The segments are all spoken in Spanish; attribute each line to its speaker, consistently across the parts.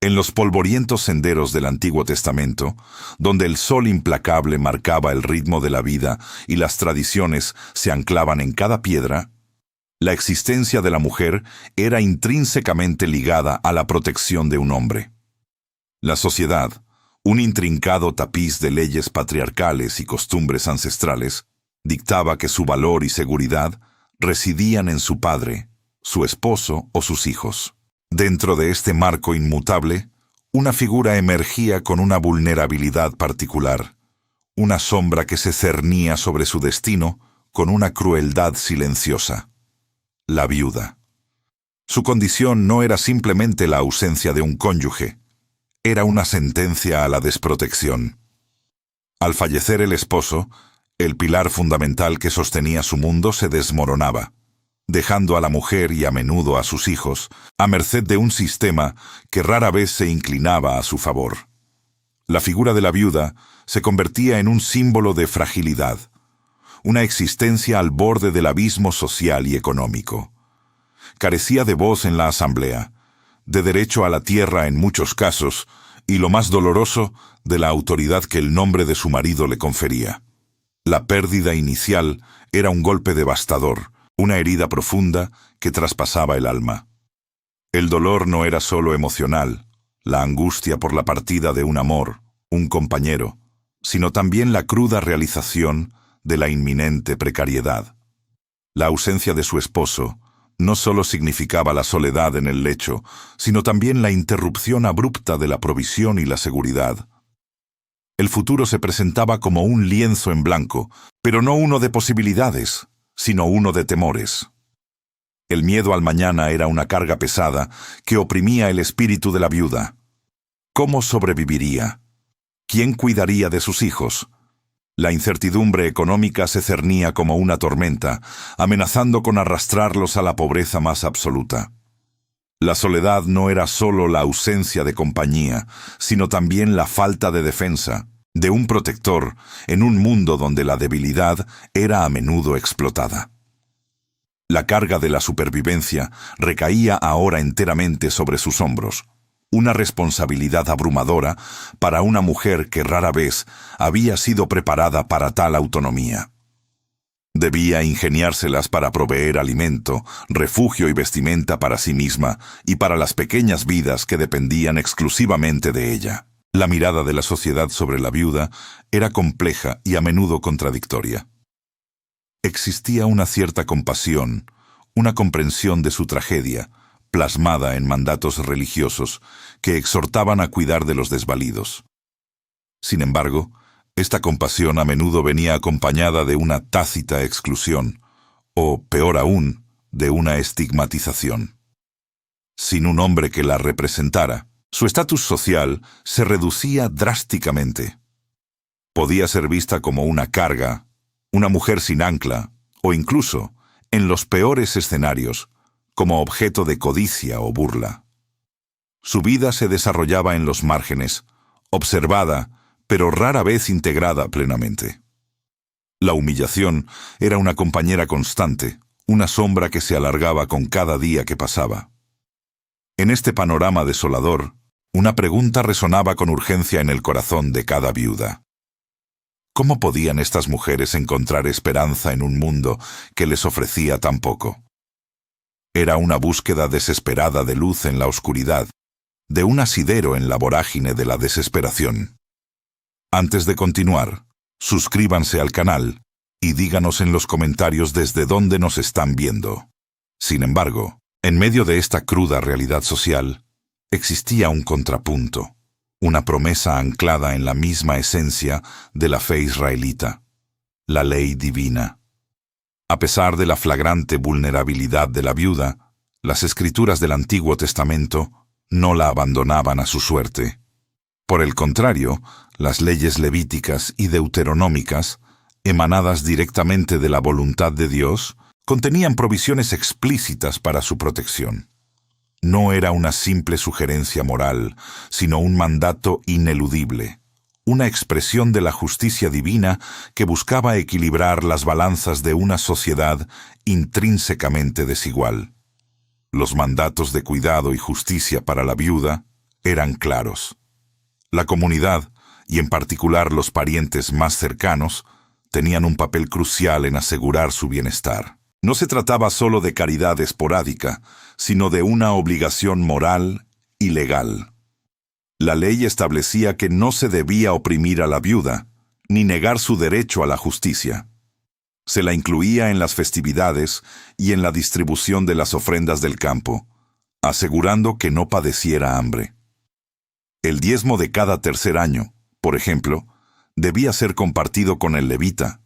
Speaker 1: En los polvorientos senderos del Antiguo Testamento, donde el sol implacable marcaba el ritmo de la vida y las tradiciones se anclaban en cada piedra, la existencia de la mujer era intrínsecamente ligada a la protección de un hombre. La sociedad, un intrincado tapiz de leyes patriarcales y costumbres ancestrales, dictaba que su valor y seguridad residían en su padre, su esposo o sus hijos. Dentro de este marco inmutable, una figura emergía con una vulnerabilidad particular, una sombra que se cernía sobre su destino con una crueldad silenciosa: la viuda. Su condición no era simplemente la ausencia de un cónyuge, era una sentencia a la desprotección. Al fallecer el esposo, el pilar fundamental que sostenía su mundo se desmoronaba, dejando a la mujer y a menudo a sus hijos a merced de un sistema que rara vez se inclinaba a su favor. La figura de la viuda se convertía en un símbolo de fragilidad, una existencia al borde del abismo social y económico. Carecía de voz en la asamblea, de derecho a la tierra en muchos casos, y lo más doloroso, de la autoridad que el nombre de su marido le confería. La pérdida inicial era un golpe devastador, una herida profunda que traspasaba el alma. El dolor no era solo emocional, la angustia por la partida de un amor, un compañero, sino también la cruda realización de la inminente precariedad. La ausencia de su esposo no solo significaba la soledad en el lecho, sino también la interrupción abrupta de la provisión y la seguridad. El futuro se presentaba como un lienzo en blanco, pero no uno de posibilidades, sino uno de temores. El miedo al mañana era una carga pesada que oprimía el espíritu de la viuda. ¿Cómo sobreviviría? ¿Quién cuidaría de sus hijos? La incertidumbre económica se cernía como una tormenta, amenazando con arrastrarlos a la pobreza más absoluta. La soledad no era solo la ausencia de compañía, sino también la falta de defensa, de un protector en un mundo donde la debilidad era a menudo explotada. La carga de la supervivencia recaía ahora enteramente sobre sus hombros, una responsabilidad abrumadora para una mujer que rara vez había sido preparada para tal autonomía. Debía ingeniárselas para proveer alimento, refugio y vestimenta para sí misma y para las pequeñas vidas que dependían exclusivamente de ella. La mirada de la sociedad sobre la viuda era compleja y a menudo contradictoria. Existía una cierta compasión, una comprensión de su tragedia, plasmada en mandatos religiosos que exhortaban a cuidar de los desvalidos. Sin embargo, esta compasión a menudo venía acompañada de una tácita exclusión, o, peor aún, de una estigmatización. Sin un hombre que la representara, su estatus social se reducía drásticamente. Podía ser vista como una carga, una mujer sin ancla, o incluso, en los peores escenarios, como objeto de codicia o burla. Su vida se desarrollaba en los márgenes, observada, pero rara vez integrada plenamente. La humillación era una compañera constante, una sombra que se alargaba con cada día que pasaba. En este panorama desolador, una pregunta resonaba con urgencia en el corazón de cada viuda. ¿Cómo podían estas mujeres encontrar esperanza en un mundo que les ofrecía tan poco? Era una búsqueda desesperada de luz en la oscuridad, de un asidero en la vorágine de la desesperación. Antes de continuar, suscríbanse al canal y díganos en los comentarios desde dónde nos están viendo. Sin embargo, en medio de esta cruda realidad social, existía un contrapunto, una promesa anclada en la misma esencia de la fe israelita, la ley divina. A pesar de la flagrante vulnerabilidad de la viuda, las escrituras del Antiguo Testamento no la abandonaban a su suerte. Por el contrario, las leyes levíticas y deuteronómicas, emanadas directamente de la voluntad de Dios, contenían provisiones explícitas para su protección. No era una simple sugerencia moral, sino un mandato ineludible, una expresión de la justicia divina que buscaba equilibrar las balanzas de una sociedad intrínsecamente desigual. Los mandatos de cuidado y justicia para la viuda, eran claros. La comunidad, y en particular los parientes más cercanos, tenían un papel crucial en asegurar su bienestar. No se trataba solo de caridad esporádica, sino de una obligación moral y legal. La ley establecía que no se debía oprimir a la viuda, ni negar su derecho a la justicia. Se la incluía en las festividades y en la distribución de las ofrendas del campo, asegurando que no padeciera hambre. El diezmo de cada tercer año, por ejemplo, debía ser compartido con el levita,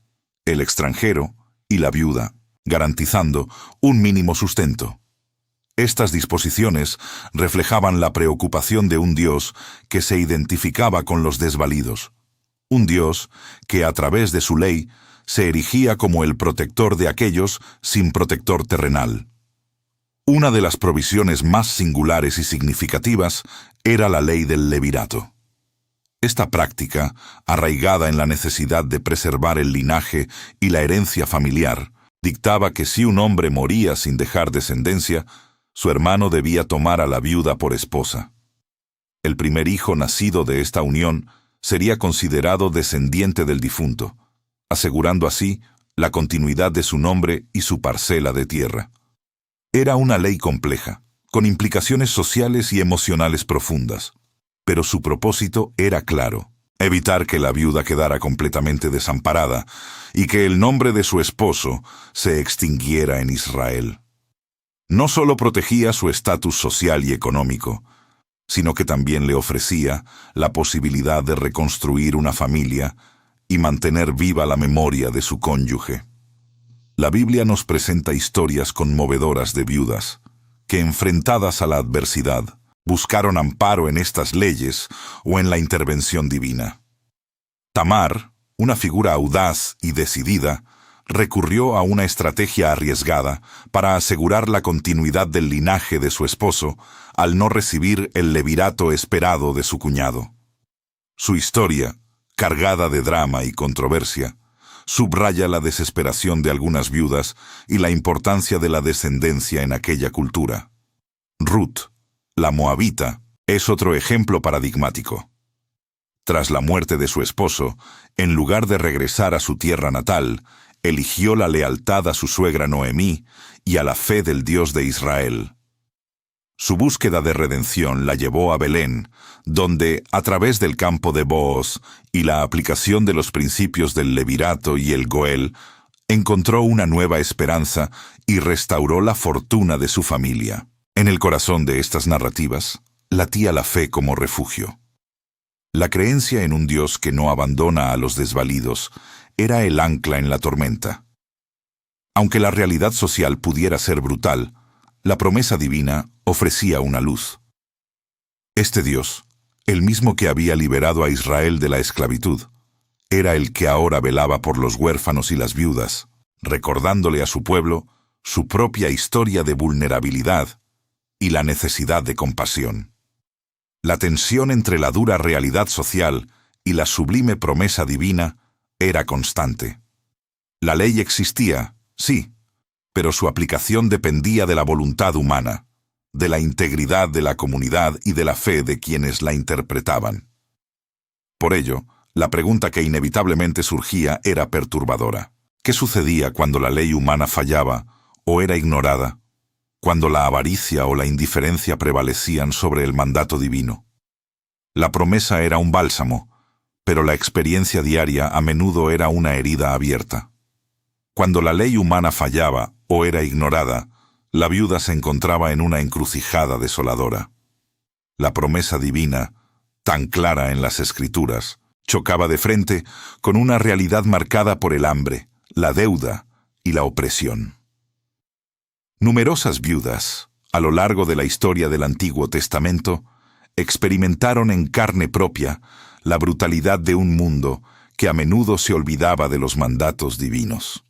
Speaker 1: el extranjero y la viuda, garantizando un mínimo sustento. Estas disposiciones reflejaban la preocupación de un Dios que se identificaba con los desvalidos, un Dios que a través de su ley se erigía como el protector de aquellos sin protector terrenal. Una de las provisiones más singulares y significativas era la ley del levirato. Esta práctica, arraigada en la necesidad de preservar el linaje y la herencia familiar, dictaba que si un hombre moría sin dejar descendencia, su hermano debía tomar a la viuda por esposa. El primer hijo nacido de esta unión sería considerado descendiente del difunto, asegurando así la continuidad de su nombre y su parcela de tierra. Era una ley compleja, con implicaciones sociales y emocionales profundas, pero su propósito era claro: evitar que la viuda quedara completamente desamparada y que el nombre de su esposo se extinguiera en Israel. No solo protegía su estatus social y económico, sino que también le ofrecía la posibilidad de reconstruir una familia y mantener viva la memoria de su cónyuge. La Biblia nos presenta historias conmovedoras de viudas que, enfrentadas a la adversidad, buscaron amparo en estas leyes o en la intervención divina. Tamar, una figura audaz y decidida, recurrió a una estrategia arriesgada para asegurar la continuidad del linaje de su esposo al no recibir el levirato esperado de su cuñado. Su historia, cargada de drama y controversia, subraya la desesperación de algunas viudas y la importancia de la descendencia en aquella cultura. Ruth, la moabita, es otro ejemplo paradigmático. Tras la muerte de su esposo, en lugar de regresar a su tierra natal, eligió la lealtad a su suegra Noemí y a la fe del Dios de Israel. Su búsqueda de redención la llevó a Belén, donde, a través del campo de Booz y la aplicación de los principios del levirato y el goel, encontró una nueva esperanza y restauró la fortuna de su familia. En el corazón de estas narrativas latía la fe como refugio. La creencia en un Dios que no abandona a los desvalidos era el ancla en la tormenta. Aunque la realidad social pudiera ser brutal, la promesa divina ofrecía una luz. Este Dios, el mismo que había liberado a Israel de la esclavitud, era el que ahora velaba por los huérfanos y las viudas, recordándole a su pueblo su propia historia de vulnerabilidad y la necesidad de compasión. La tensión entre la dura realidad social y la sublime promesa divina era constante. La ley existía, sí, pero su aplicación dependía de la voluntad humana, de la integridad de la comunidad y de la fe de quienes la interpretaban. Por ello, la pregunta que inevitablemente surgía era perturbadora. ¿Qué sucedía cuando la ley humana fallaba o era ignorada? Cuando la avaricia o la indiferencia prevalecían sobre el mandato divino. La promesa era un bálsamo, pero la experiencia diaria a menudo era una herida abierta. Cuando la ley humana fallaba o era ignorada, la viuda se encontraba en una encrucijada desoladora. La promesa divina, tan clara en las Escrituras, chocaba de frente con una realidad marcada por el hambre, la deuda y la opresión. Numerosas viudas, a lo largo de la historia del Antiguo Testamento, experimentaron en carne propia la brutalidad de un mundo que a menudo se olvidaba de los mandatos divinos.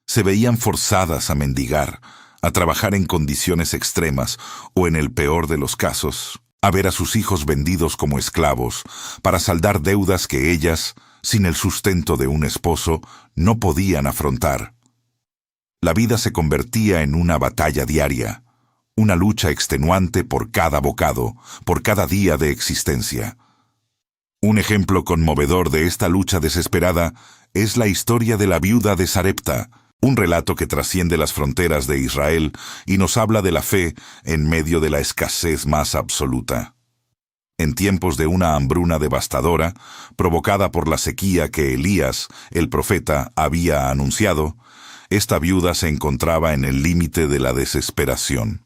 Speaker 1: Se veían forzadas a mendigar, a trabajar en condiciones extremas o, en el peor de los casos, a ver a sus hijos vendidos como esclavos para saldar deudas que ellas, sin el sustento de un esposo, no podían afrontar. La vida se convertía en una batalla diaria, una lucha extenuante por cada bocado, por cada día de existencia. Un ejemplo conmovedor de esta lucha desesperada es la historia de la viuda de Sarepta, un relato que trasciende las fronteras de Israel y nos habla de la fe en medio de la escasez más absoluta. En tiempos de una hambruna devastadora, provocada por la sequía que Elías, el profeta, había anunciado, esta viuda se encontraba en el límite de la desesperación.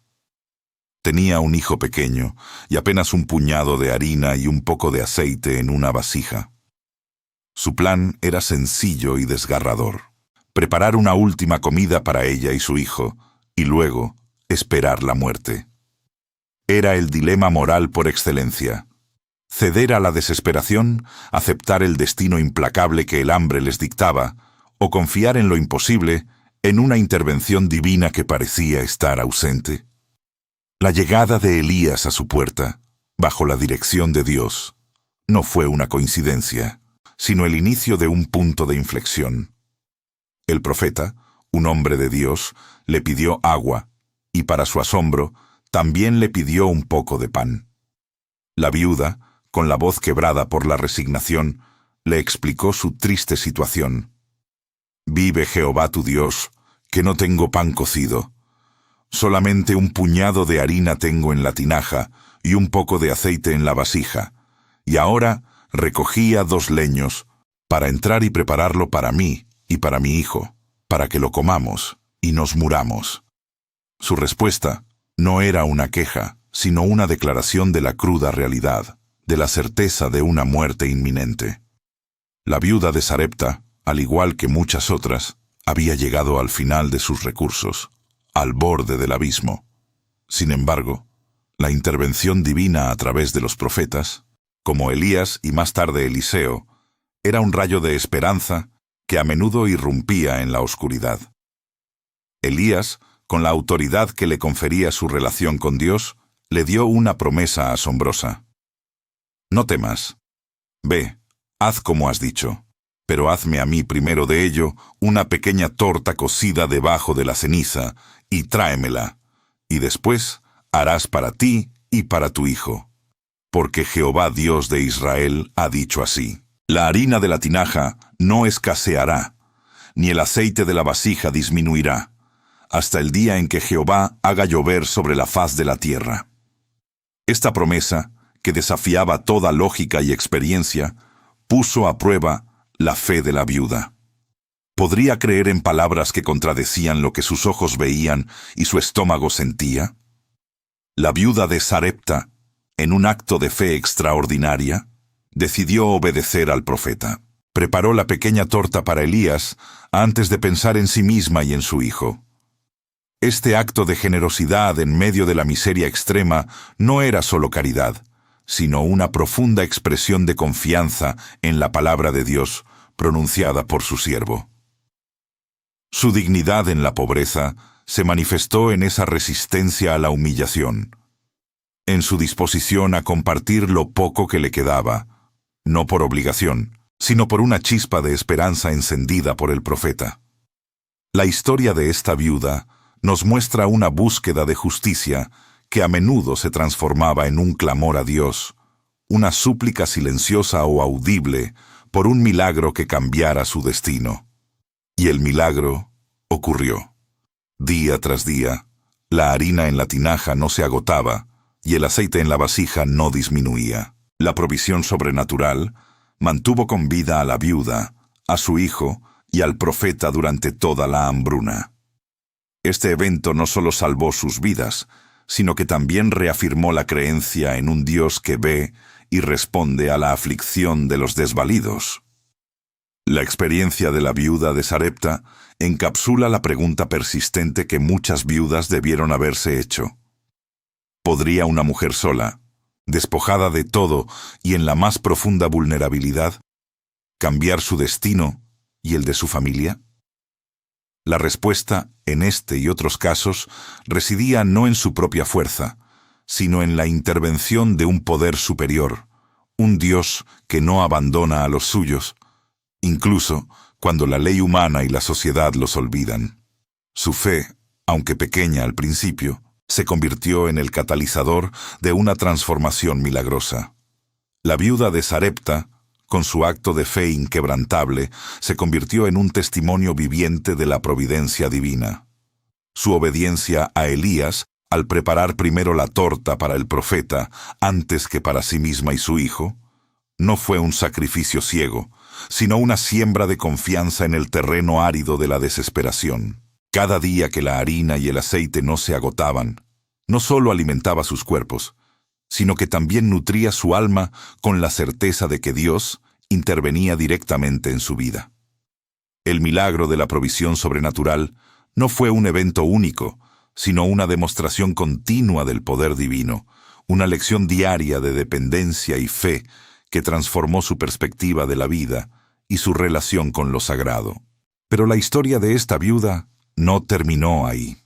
Speaker 1: Tenía un hijo pequeño y apenas un puñado de harina y un poco de aceite en una vasija. Su plan era sencillo y desgarrador: preparar una última comida para ella y su hijo, y luego esperar la muerte. Era el dilema moral por excelencia: ceder a la desesperación, aceptar el destino implacable que el hambre les dictaba, o confiar en lo imposible, en una intervención divina que parecía estar ausente. La llegada de Elías a su puerta, bajo la dirección de Dios, no fue una coincidencia, sino el inicio de un punto de inflexión. El profeta, un hombre de Dios, le pidió agua, y para su asombro, también le pidió un poco de pan. La viuda, con la voz quebrada por la resignación, le explicó su triste situación. «Vive Jehová tu Dios, que no tengo pan cocido. Solamente un puñado de harina tengo en la tinaja y un poco de aceite en la vasija, y ahora recogía 2 leños para entrar y prepararlo para mí y para mi hijo, para que lo comamos y nos muramos». Su respuesta no era una queja, sino una declaración de la cruda realidad, de la certeza de una muerte inminente. La viuda de Sarepta, al igual que muchas otras, había llegado al final de sus recursos, al borde del abismo. Sin embargo, la intervención divina a través de los profetas, como Elías y más tarde Eliseo, era un rayo de esperanza que a menudo irrumpía en la oscuridad. Elías, con la autoridad que le confería su relación con Dios, le dio una promesa asombrosa. «No temas. Ve, haz como has dicho, pero hazme a mí primero de ello una pequeña torta cocida debajo de la ceniza, y tráemela, y después harás para ti y para tu hijo. Porque Jehová Dios de Israel ha dicho así: la harina de la tinaja no escaseará, ni el aceite de la vasija disminuirá, hasta el día en que Jehová haga llover sobre la faz de la tierra». Esta promesa, que desafiaba toda lógica y experiencia, puso a prueba la fe de la viuda. ¿Podría creer en palabras que contradecían lo que sus ojos veían y su estómago sentía? La viuda de Sarepta, en un acto de fe extraordinaria, decidió obedecer al profeta. Preparó la pequeña torta para Elías antes de pensar en sí misma y en su hijo. Este acto de generosidad en medio de la miseria extrema no era solo caridad, sino una profunda expresión de confianza en la palabra de Dios pronunciada por su siervo. Su dignidad en la pobreza se manifestó en esa resistencia a la humillación, en su disposición a compartir lo poco que le quedaba, no por obligación, sino por una chispa de esperanza encendida por el profeta. La historia de esta viuda nos muestra una búsqueda de justicia que a menudo se transformaba en un clamor a Dios, una súplica silenciosa o audible por un milagro que cambiara su destino. Y el milagro ocurrió. Día tras día, la harina en la tinaja no se agotaba y el aceite en la vasija no disminuía. La provisión sobrenatural mantuvo con vida a la viuda, a su hijo y al profeta durante toda la hambruna. Este evento no solo salvó sus vidas, sino que también reafirmó la creencia en un Dios que ve y responde a la aflicción de los desvalidos. La experiencia de la viuda de Sarepta encapsula la pregunta persistente que muchas viudas debieron haberse hecho. ¿Podría una mujer sola, despojada de todo y en la más profunda vulnerabilidad, cambiar su destino y el de su familia? La respuesta, en este y otros casos, residía no en su propia fuerza, sino en la intervención de un poder superior, un Dios que no abandona a los suyos, incluso cuando la ley humana y la sociedad los olvidan. Su fe, aunque pequeña al principio, se convirtió en el catalizador de una transformación milagrosa. La viuda de Sarepta, con su acto de fe inquebrantable, se convirtió en un testimonio viviente de la providencia divina. Su obediencia a Elías, al preparar primero la torta para el profeta antes que para sí misma y su hijo, no fue un sacrificio ciego, sino una siembra de confianza en el terreno árido de la desesperación. Cada día que la harina y el aceite no se agotaban, no solo alimentaba sus cuerpos, sino que también nutría su alma con la certeza de que Dios intervenía directamente en su vida. El milagro de la provisión sobrenatural no fue un evento único, sino una demostración continua del poder divino, una lección diaria de dependencia y fe que transformó su perspectiva de la vida y su relación con lo sagrado. Pero la historia de esta viuda no terminó ahí.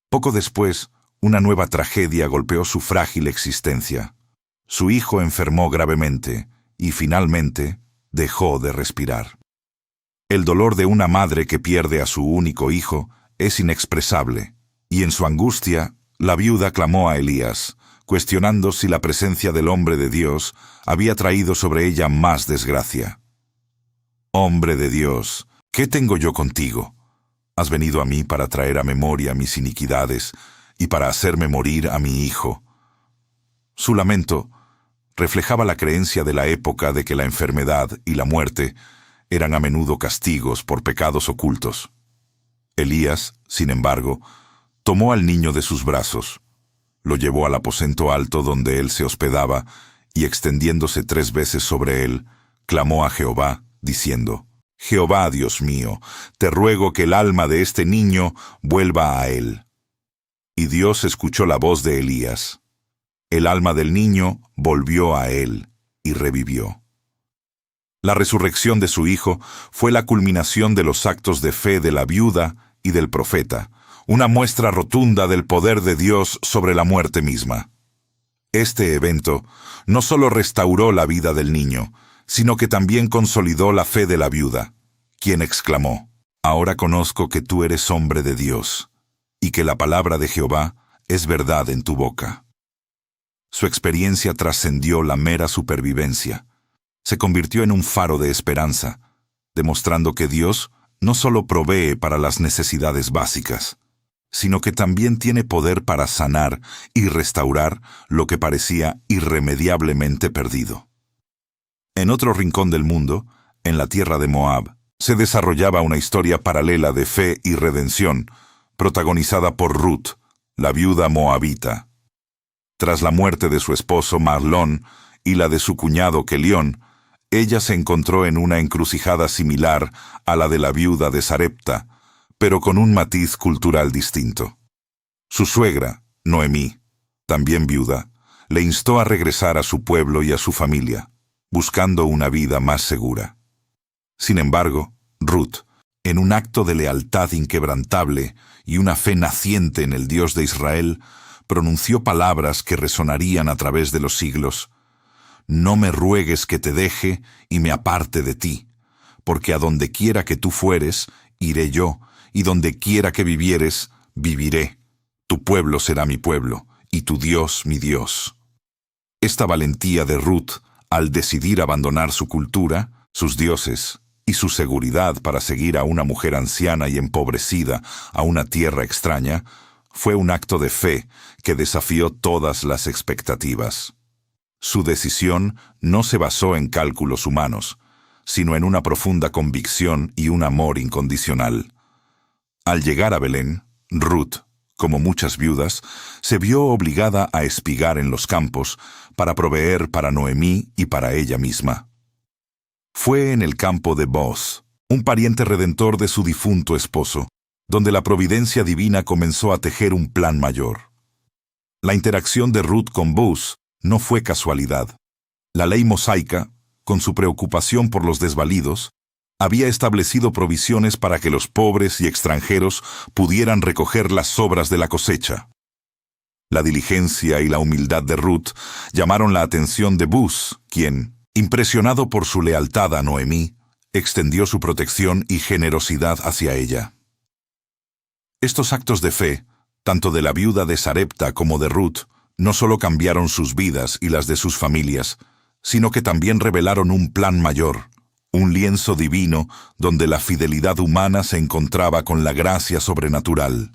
Speaker 1: Poco después, una nueva tragedia golpeó su frágil existencia. Su hijo enfermó gravemente y finalmente dejó de respirar. El dolor de una madre que pierde a su único hijo es inexpresable, y en su angustia, la viuda clamó a Elías, cuestionando si la presencia del hombre de Dios había traído sobre ella más desgracia. «Hombre de Dios, ¿qué tengo yo contigo? Has venido a mí para traer a memoria mis iniquidades y para hacerme morir a mi hijo». Su lamento reflejaba la creencia de la época de que la enfermedad y la muerte eran a menudo castigos por pecados ocultos. Elías, sin embargo, tomó al niño de sus brazos, lo llevó al aposento alto donde él se hospedaba y, extendiéndose 3 veces sobre él, clamó a Jehová, diciendo: «Jehová, Dios mío, te ruego que el alma de este niño vuelva a él». Y Dios escuchó la voz de Elías. El alma del niño volvió a él y revivió. La resurrección de su hijo fue la culminación de los actos de fe de la viuda y del profeta, una muestra rotunda del poder de Dios sobre la muerte misma. Este evento no solo restauró la vida del niño, sino que también consolidó la fe de la viuda, quien exclamó: «Ahora conozco que tú eres hombre de Dios, y que la palabra de Jehová es verdad en tu boca». Su experiencia trascendió la mera supervivencia. Se convirtió en un faro de esperanza, demostrando que Dios no solo provee para las necesidades básicas, sino que también tiene poder para sanar y restaurar lo que parecía irremediablemente perdido. En otro rincón del mundo, en la tierra de Moab, se desarrollaba una historia paralela de fe y redención, protagonizada por Ruth, la viuda moabita. Tras la muerte de su esposo Mahlón y la de su cuñado Kelión, ella se encontró en una encrucijada similar a la de la viuda de Sarepta, pero con un matiz cultural distinto. Su suegra, Noemí, también viuda, le instó a regresar a su pueblo y a su familia, buscando una vida más segura. Sin embargo, Ruth, en un acto de lealtad inquebrantable y una fe naciente en el Dios de Israel, pronunció palabras que resonarían a través de los siglos: «No me ruegues que te deje y me aparte de ti, porque a donde quiera que tú fueres, iré yo, y donde quiera que vivieres, viviré. Tu pueblo será mi pueblo, y tu Dios mi Dios». Esta valentía de Ruth, al decidir abandonar su cultura, sus dioses y su seguridad para seguir a una mujer anciana y empobrecida a una tierra extraña, fue un acto de fe que desafió todas las expectativas. Su decisión no se basó en cálculos humanos, sino en una profunda convicción y un amor incondicional. Al llegar a Belén, Ruth, como muchas viudas, se vio obligada a espigar en los campos para proveer para Noemí y para ella misma. Fue en el campo de Booz, un pariente redentor de su difunto esposo, donde la providencia divina comenzó a tejer un plan mayor. La interacción de Ruth con Booz no fue casualidad. La ley mosaica, con su preocupación por los desvalidos, había establecido provisiones para que los pobres y extranjeros pudieran recoger las sobras de la cosecha. La diligencia y la humildad de Ruth llamaron la atención de Booz, quien, impresionado por su lealtad a Noemí, extendió su protección y generosidad hacia ella. Estos actos de fe tanto de la viuda de Sarepta como de Ruth, no solo cambiaron sus vidas y las de sus familias, sino que también revelaron un plan mayor, un lienzo divino donde la fidelidad humana se encontraba con la gracia sobrenatural.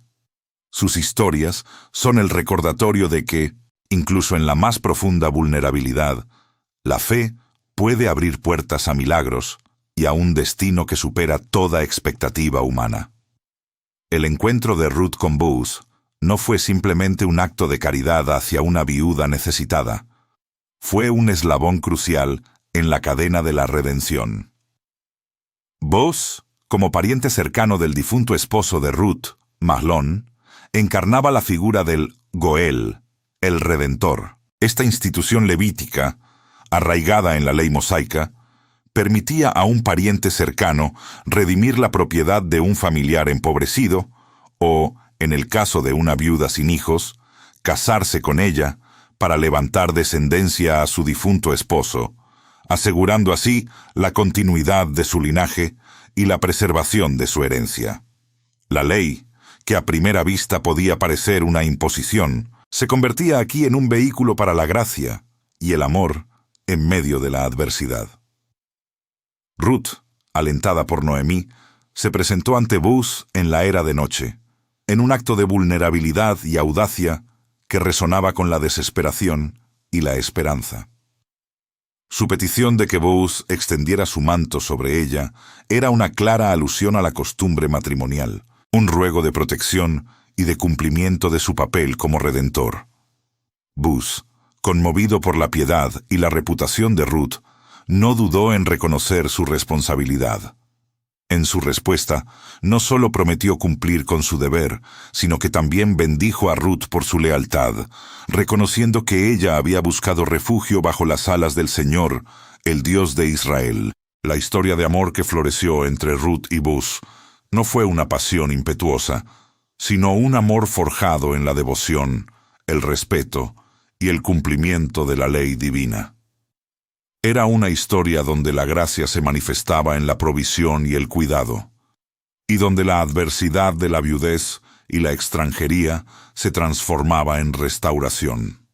Speaker 1: Sus historias son el recordatorio de que, incluso en la más profunda vulnerabilidad, la fe puede abrir puertas a milagros y a un destino que supera toda expectativa humana. El encuentro de Ruth con Boaz no fue simplemente un acto de caridad hacia una viuda necesitada. Fue un eslabón crucial en la cadena de la redención. Boaz, como pariente cercano del difunto esposo de Ruth, Mahlón, encarnaba la figura del Goel, el Redentor. Esta institución levítica, arraigada en la ley mosaica, permitía a un pariente cercano redimir la propiedad de un familiar empobrecido o, en el caso de una viuda sin hijos, casarse con ella para levantar descendencia a su difunto esposo, asegurando así la continuidad de su linaje y la preservación de su herencia. La ley, que a primera vista podía parecer una imposición, se convertía aquí en un vehículo para la gracia y el amor en medio de la adversidad. Ruth, alentada por Noemí, se presentó ante Boaz en la era de noche, en un acto de vulnerabilidad y audacia que resonaba con la desesperación y la esperanza. Su petición de que Boaz extendiera su manto sobre ella era una clara alusión a la costumbre matrimonial, un ruego de protección y de cumplimiento de su papel como redentor. Boaz, conmovido por la piedad y la reputación de Ruth, no dudó en reconocer su responsabilidad. En su respuesta, no solo prometió cumplir con su deber, sino que también bendijo a Ruth por su lealtad, reconociendo que ella había buscado refugio bajo las alas del Señor, el Dios de Israel. La historia de amor que floreció entre Ruth y Boaz no fue una pasión impetuosa, sino un amor forjado en la devoción, el respeto y el cumplimiento de la ley divina. Era una historia donde la gracia se manifestaba en la provisión y el cuidado, y donde la adversidad de la viudez y la extranjería se transformaba en restauración.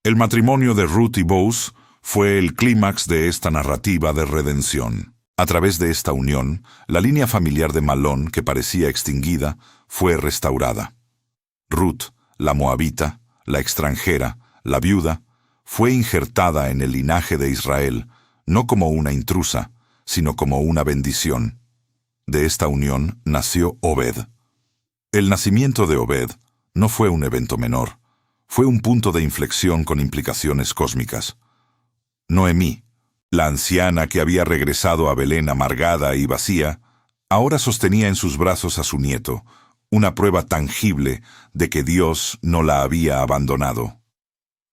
Speaker 1: El matrimonio de Ruth y Boaz fue el clímax de esta narrativa de redención. A través de esta unión, la línea familiar de Mahlón, que parecía extinguida, fue restaurada. Ruth, la moabita, la extranjera, la viuda, fue injertada en el linaje de Israel, no como una intrusa, sino como una bendición. De esta unión nació Obed. El nacimiento de Obed no fue un evento menor, fue un punto de inflexión con implicaciones cósmicas. Noemí, la anciana que había regresado a Belén amargada y vacía, ahora sostenía en sus brazos a su nieto, una prueba tangible de que Dios no la había abandonado.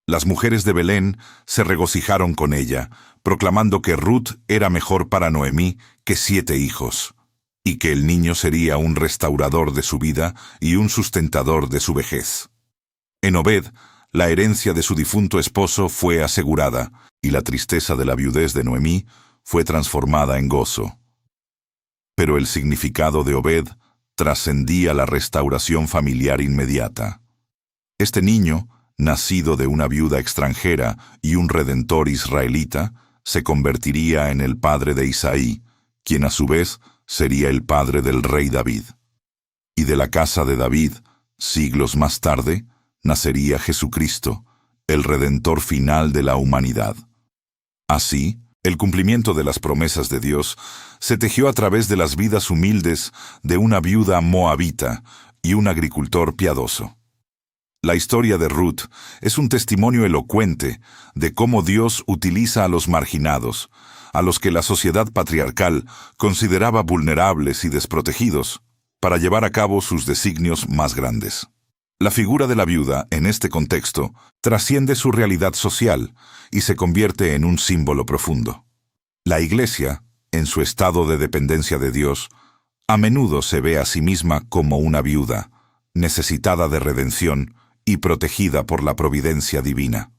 Speaker 1: Las mujeres de Belén se regocijaron con ella, proclamando que Ruth era mejor para Noemí que 7 hijos, y que el niño sería un restaurador de su vida y un sustentador de su vejez. En Obed, la herencia de su difunto esposo fue asegurada, y la tristeza de la viudez de Noemí fue transformada en gozo. Pero el significado de Obed trascendía la restauración familiar inmediata. Este niño, nacido de una viuda extranjera y un redentor israelita, se convertiría en el padre de Isaí, quien a su vez sería el padre del rey David. Y de la casa de David, siglos más tarde, nacería Jesucristo, el redentor final de la humanidad. Así, el cumplimiento de las promesas de Dios se tejió a través de las vidas humildes de una viuda moabita y un agricultor piadoso. La historia de Ruth es un testimonio elocuente de cómo Dios utiliza a los marginados, a los que la sociedad patriarcal consideraba vulnerables y desprotegidos, para llevar a cabo sus designios más grandes. La figura de la viuda, en este contexto, trasciende su realidad social y se convierte en un símbolo profundo. La Iglesia, en su estado de dependencia de Dios, a menudo se ve a sí misma como una viuda, necesitada de redención y protegida por la providencia divina.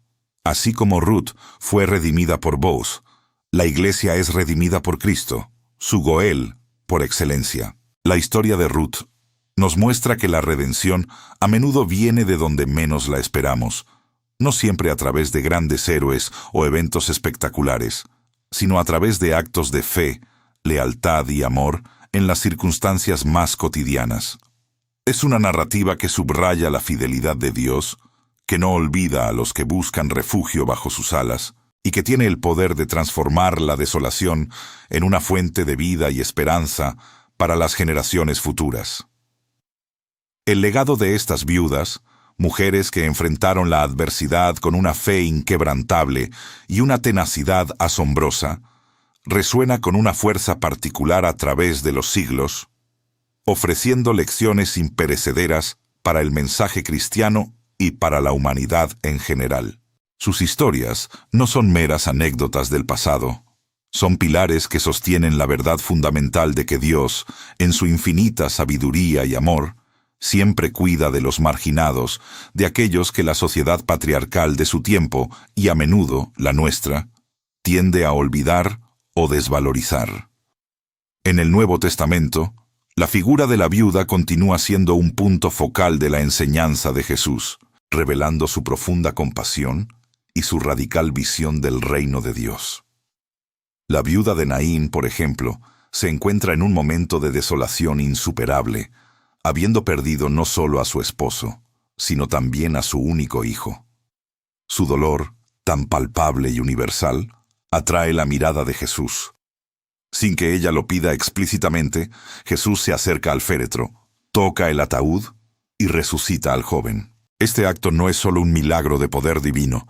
Speaker 1: Así como Ruth fue redimida por Boaz, la Iglesia es redimida por Cristo, su Goel, por excelencia. La historia de Ruth Nos muestra que la redención a menudo viene de donde menos la esperamos, no siempre a través de grandes héroes o eventos espectaculares, sino a través de actos de fe, lealtad y amor en las circunstancias más cotidianas. Es una narrativa que subraya la fidelidad de Dios, que no olvida a los que buscan refugio bajo sus alas, y que tiene el poder de transformar la desolación en una fuente de vida y esperanza para las generaciones futuras. El legado de estas viudas, mujeres que enfrentaron la adversidad con una fe inquebrantable y una tenacidad asombrosa, resuena con una fuerza particular a través de los siglos, ofreciendo lecciones imperecederas para el mensaje cristiano y para la humanidad en general. Sus historias no son meras anécdotas del pasado, son pilares que sostienen la verdad fundamental de que Dios, en su infinita sabiduría y amor, siempre cuida de los marginados, de aquellos que la sociedad patriarcal de su tiempo, y a menudo la nuestra, tiende a olvidar o desvalorizar. En el Nuevo Testamento, la figura de la viuda continúa siendo un punto focal de la enseñanza de Jesús, revelando su profunda compasión y su radical visión del reino de Dios. La viuda de Naín, por ejemplo, se encuentra en un momento de desolación insuperable, habiendo perdido no solo a su esposo, sino también a su único hijo. Su dolor, tan palpable y universal, atrae la mirada de Jesús. Sin que ella lo pida explícitamente, Jesús se acerca al féretro, toca el ataúd y resucita al joven. Este acto no es solo un milagro de poder divino,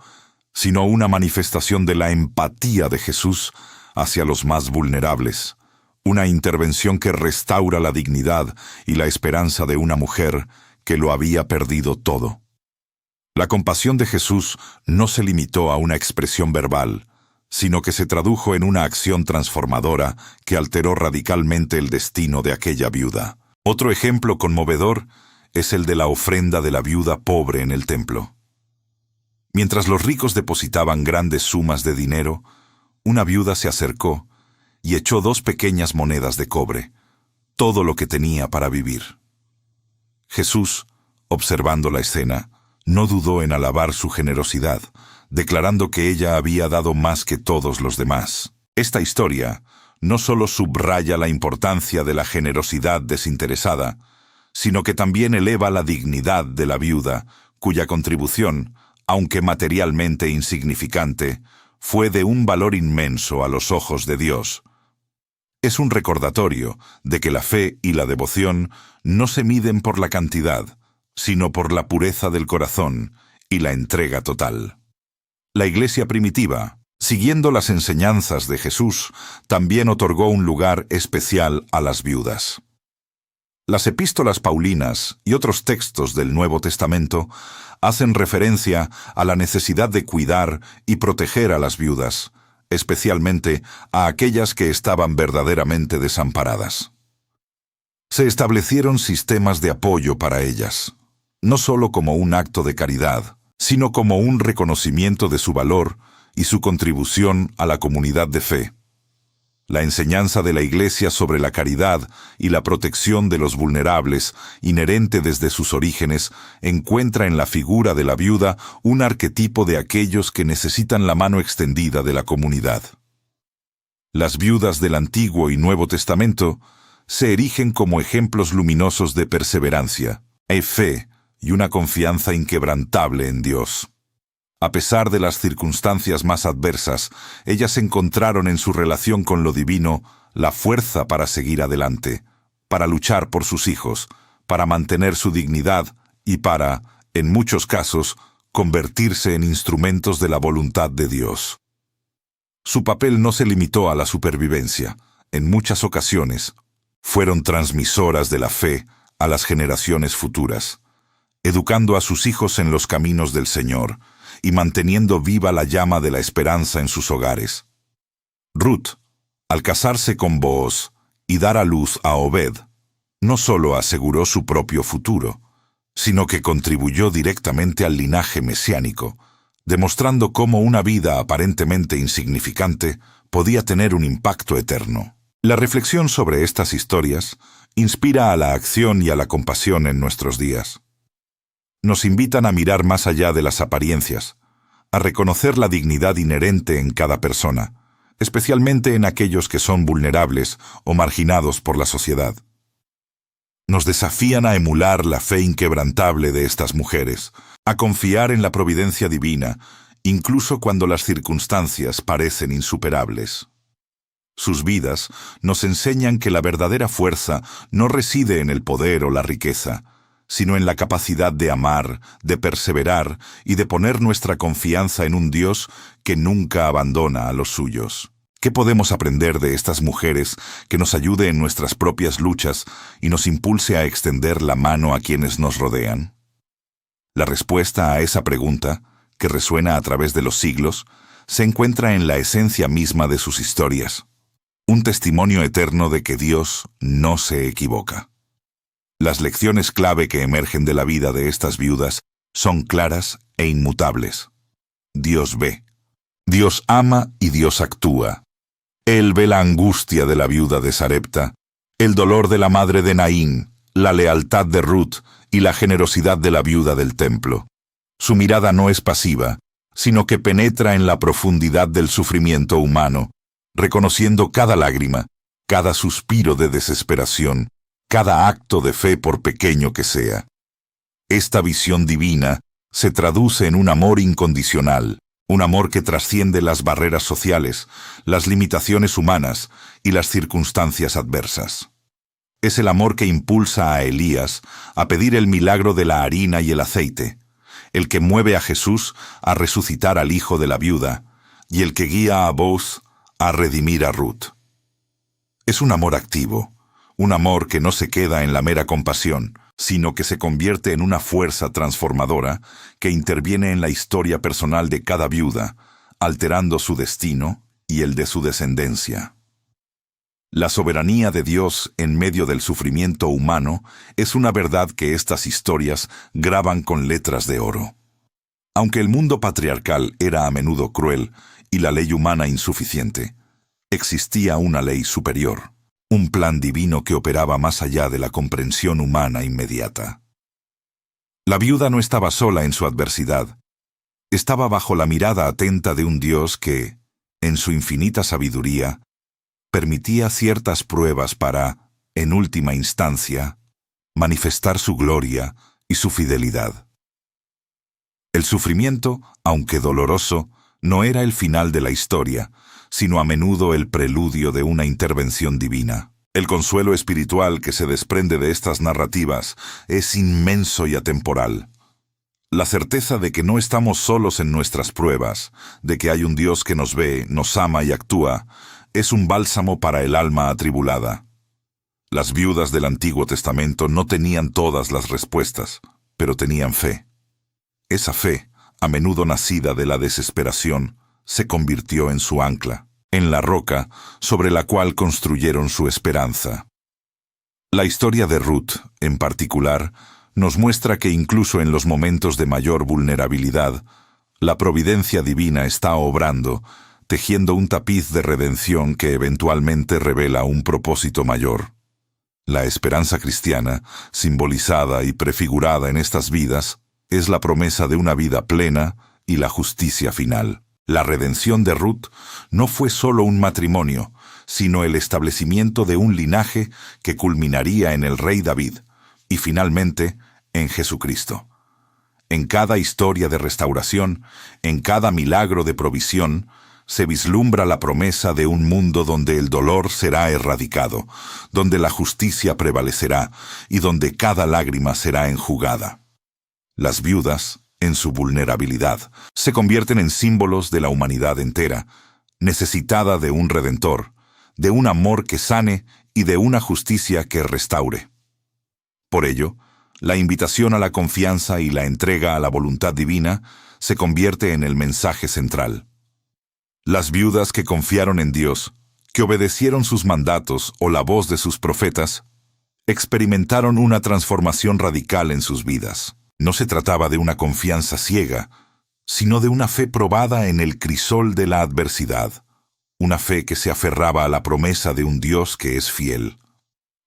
Speaker 1: sino una manifestación de la empatía de Jesús hacia los más vulnerables, una intervención que restaura la dignidad y la esperanza de una mujer que lo había perdido todo. La compasión de Jesús no se limitó a una expresión verbal, sino que se tradujo en una acción transformadora que alteró radicalmente el destino de aquella viuda. Otro ejemplo conmovedor es el de la ofrenda de la viuda pobre en el templo. Mientras los ricos depositaban grandes sumas de dinero, una viuda se acercó y echó 2 pequeñas monedas de cobre, todo lo que tenía para vivir. Jesús, observando la escena, no dudó en alabar su generosidad, declarando que ella había dado más que todos los demás. Esta historia no solo subraya la importancia de la generosidad desinteresada, sino que también eleva la dignidad de la viuda, cuya contribución, aunque materialmente insignificante, fue de un valor inmenso a los ojos de Dios. Es un recordatorio de que la fe y la devoción no se miden por la cantidad, sino por la pureza del corazón y la entrega total. La Iglesia primitiva, siguiendo las enseñanzas de Jesús, también otorgó un lugar especial a las viudas. Las epístolas paulinas y otros textos del Nuevo Testamento hacen referencia a la necesidad de cuidar y proteger a las viudas, especialmente a aquellas que estaban verdaderamente desamparadas. Se establecieron sistemas de apoyo para ellas, no solo como un acto de caridad, sino como un reconocimiento de su valor y su contribución a la comunidad de fe. La enseñanza de la Iglesia sobre la caridad y la protección de los vulnerables, inherente desde sus orígenes, encuentra en la figura de la viuda un arquetipo de aquellos que necesitan la mano extendida de la comunidad. Las viudas del Antiguo y Nuevo Testamento se erigen como ejemplos luminosos de perseverancia, fe y una confianza inquebrantable en Dios. A pesar de las circunstancias más adversas, ellas encontraron en su relación con lo divino la fuerza para seguir adelante, para luchar por sus hijos, para mantener su dignidad y para, en muchos casos, convertirse en instrumentos de la voluntad de Dios. Su papel no se limitó a la supervivencia. En muchas ocasiones, fueron transmisoras de la fe a las generaciones futuras, educando a sus hijos en los caminos del Señor y manteniendo viva la llama de la esperanza en sus hogares. Ruth, al casarse con Booz y dar a luz a Obed, no solo aseguró su propio futuro, sino que contribuyó directamente al linaje mesiánico, demostrando cómo una vida aparentemente insignificante podía tener un impacto eterno. La reflexión sobre estas historias inspira a la acción y a la compasión en nuestros días. Nos invitan a mirar más allá de las apariencias, a reconocer la dignidad inherente en cada persona, especialmente en aquellos que son vulnerables o marginados por la sociedad. Nos desafían a emular la fe inquebrantable de estas mujeres, a confiar en la providencia divina, incluso cuando las circunstancias parecen insuperables. Sus vidas nos enseñan que la verdadera fuerza no reside en el poder o la riqueza, sino en la capacidad de amar, de perseverar y de poner nuestra confianza en un Dios que nunca abandona a los suyos. ¿Qué podemos aprender de estas mujeres que nos ayude en nuestras propias luchas y nos impulse a extender la mano a quienes nos rodean? La respuesta a esa pregunta, que resuena a través de los siglos, se encuentra en la esencia misma de sus historias, un testimonio eterno de que Dios no se equivoca. Las lecciones clave que emergen de la vida de estas viudas son claras e inmutables. Dios ve, Dios ama y Dios actúa. Él ve la angustia de la viuda de Sarepta, el dolor de la madre de Naín, la lealtad de Ruth y la generosidad de la viuda del templo. Su mirada no es pasiva, sino que penetra en la profundidad del sufrimiento humano, reconociendo cada lágrima, cada suspiro de desesperación, cada acto de fe por pequeño que sea. Esta visión divina se traduce en un amor incondicional, un amor que trasciende las barreras sociales, las limitaciones humanas y las circunstancias adversas. Es el amor que impulsa a Elías a pedir el milagro de la harina y el aceite, el que mueve a Jesús a resucitar al hijo de la viuda y el que guía a Boaz a redimir a Ruth. Es un amor activo, un amor que no se queda en la mera compasión, sino que se convierte en una fuerza transformadora que interviene en la historia personal de cada viuda, alterando su destino y el de su descendencia. La soberanía de Dios en medio del sufrimiento humano es una verdad que estas historias graban con letras de oro. Aunque el mundo patriarcal era a menudo cruel y la ley humana insuficiente, existía una ley superior, un plan divino que operaba más allá de la comprensión humana inmediata. La viuda no estaba sola en su adversidad. Estaba bajo la mirada atenta de un Dios que, en su infinita sabiduría, permitía ciertas pruebas para, en última instancia, manifestar su gloria y su fidelidad. El sufrimiento, aunque doloroso, no era el final de la historia, sino a menudo el preludio de una intervención divina. El consuelo espiritual que se desprende de estas narrativas es inmenso y atemporal. La certeza de que no estamos solos en nuestras pruebas, de que hay un Dios que nos ve, nos ama y actúa, es un bálsamo para el alma atribulada. Las viudas del Antiguo Testamento no tenían todas las respuestas, pero tenían fe. Esa fe, a menudo nacida de la desesperación, se convirtió en su ancla, en la roca sobre la cual construyeron su esperanza. La historia de Ruth, en particular, nos muestra que incluso en los momentos de mayor vulnerabilidad, la providencia divina está obrando, tejiendo un tapiz de redención que eventualmente revela un propósito mayor. La esperanza cristiana, simbolizada y prefigurada en estas vidas, es la promesa de una vida plena y la justicia final. La redención de Ruth no fue solo un matrimonio, sino el establecimiento de un linaje que culminaría en el rey David y finalmente en Jesucristo. En cada historia de restauración, en cada milagro de provisión, se vislumbra la promesa de un mundo donde el dolor será erradicado, donde la justicia prevalecerá y donde cada lágrima será enjugada. Las viudas, en su vulnerabilidad, se convierten en símbolos de la humanidad entera, necesitada de un redentor, de un amor que sane y de una justicia que restaure. Por ello, la invitación a la confianza y la entrega a la voluntad divina se convierte en el mensaje central. Las viudas que confiaron en Dios, que obedecieron sus mandatos o la voz de sus profetas, experimentaron una transformación radical en sus vidas. No se trataba de una confianza ciega, sino de una fe probada en el crisol de la adversidad, una fe que se aferraba a la promesa de un Dios que es fiel.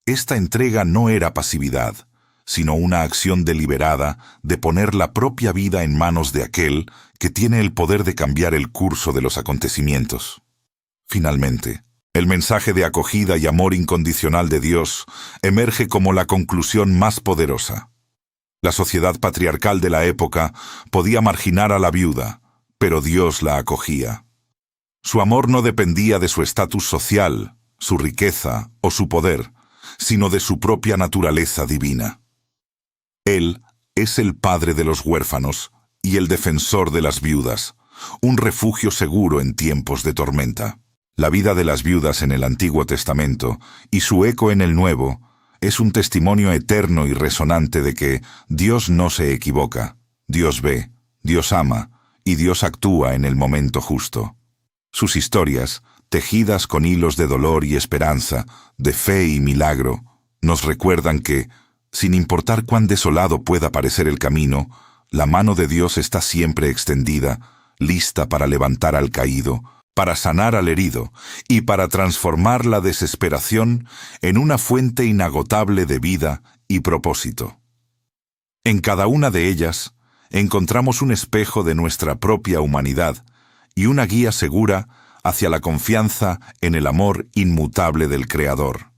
Speaker 1: Esta entrega no era pasividad, sino una acción deliberada de poner la propia vida en manos de aquel que tiene el poder de cambiar el curso de los acontecimientos. Finalmente, el mensaje de acogida y amor incondicional de Dios emerge como la conclusión más poderosa. La sociedad patriarcal de la época podía marginar a la viuda, pero Dios la acogía. Su amor no dependía de su estatus social, su riqueza o su poder, sino de su propia naturaleza divina. Él es el padre de los huérfanos y el defensor de las viudas, un refugio seguro en tiempos de tormenta. La vida de las viudas en el Antiguo Testamento y su eco en el Nuevo es un testimonio eterno y resonante de que Dios no se equivoca, Dios ve, Dios ama y Dios actúa en el momento justo. Sus historias, tejidas con hilos de dolor y esperanza, de fe y milagro, nos recuerdan que, sin importar cuán desolado pueda parecer el camino, la mano de Dios está siempre extendida, lista para levantar al caído, para sanar al herido y para transformar la desesperación en una fuente inagotable de vida y propósito. En cada una de ellas encontramos un espejo de nuestra propia humanidad y una guía segura hacia la confianza en el amor inmutable del Creador.